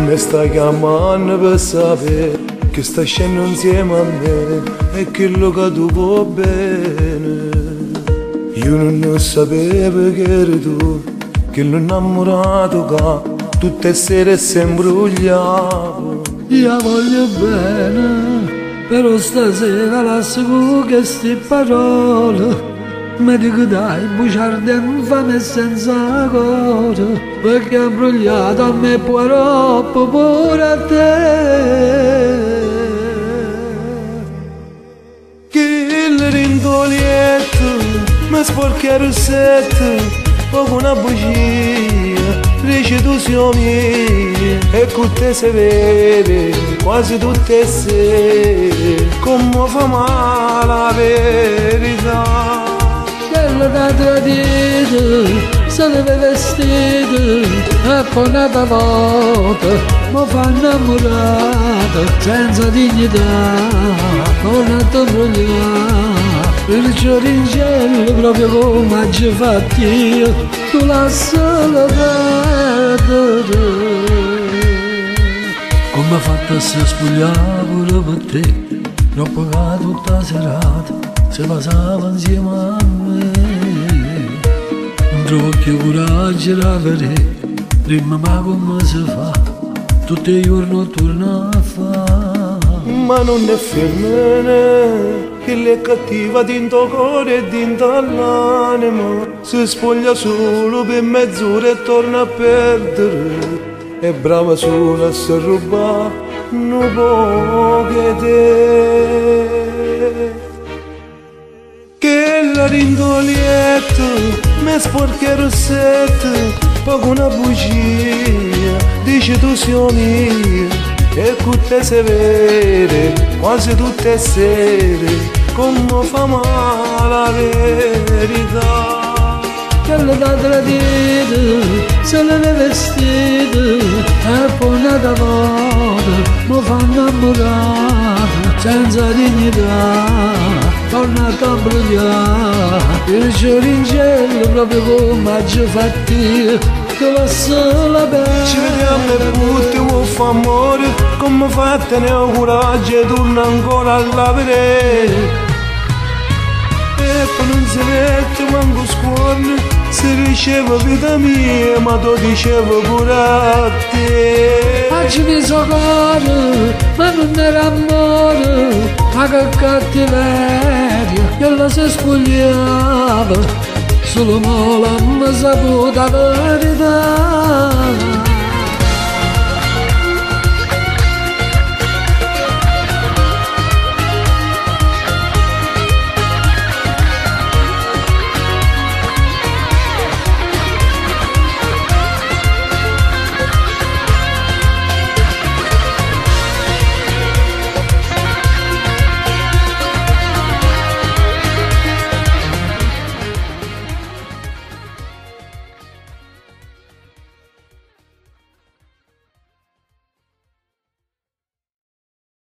mi sta chiamando per sapere che sta scendendo insieme a me e quello che tu vuoi bene. Io non sapevo che eri tu, che l'innamorato che tutte le sere si imbrugliava. Io voglio bene, però stasera lascio che sti parole mi dico dai, bugiardi infame senza cuore, perché ha imbrugliato a me troppo pure a te. Che rindolietto mi sporca il rossetto, poco una bugia, dice tu sei mia, e con te sei vere, quasi tutte le sere, come fa male la verità. Quello da tradito, se deve vestito, e poi un'altra volta mi fa innamorato, senza dignità, con un imbrogliato. Il giorincello proprio come oggi fatto io, tu la solo perdere. Come ha fatto a se spogliare pure per te, troppo che tutta la serata si passava insieme a me. Non trovo più coraggio da vedere, prima ma come si fa, tutti i giorni torna a fare. Ma non è femmine, che è cattiva dinto cuore e dinto all'anima, si spoglia solo per mezz'ora e torna a perdere, è brava solo a se rubare un po' che te. Che la rindolietto mi sporca il rossetto, poco una bugia, dice tu sei mia, e con te sei vere, quasi tutte le sere, come fa male la verità. Quello da tradito, se le vestito, e poi un'altra volta mi fa innamorato, senza dignità, tornato a imbrogliare. Il giorincello proprio come oggi fatto io, che va solo bene. Ci vediamo e tutti vuoi fa amore, come fate ne ho coraggio e torna ancora a lavorare. E poi non si mette manco scuola, si riceve vita mia, ma tu dicevo pure a te. Oggi mi so cuore, ma non era amore, ma che cattiveria, io la si spogliava, solo mo l'hanno saputa la verità.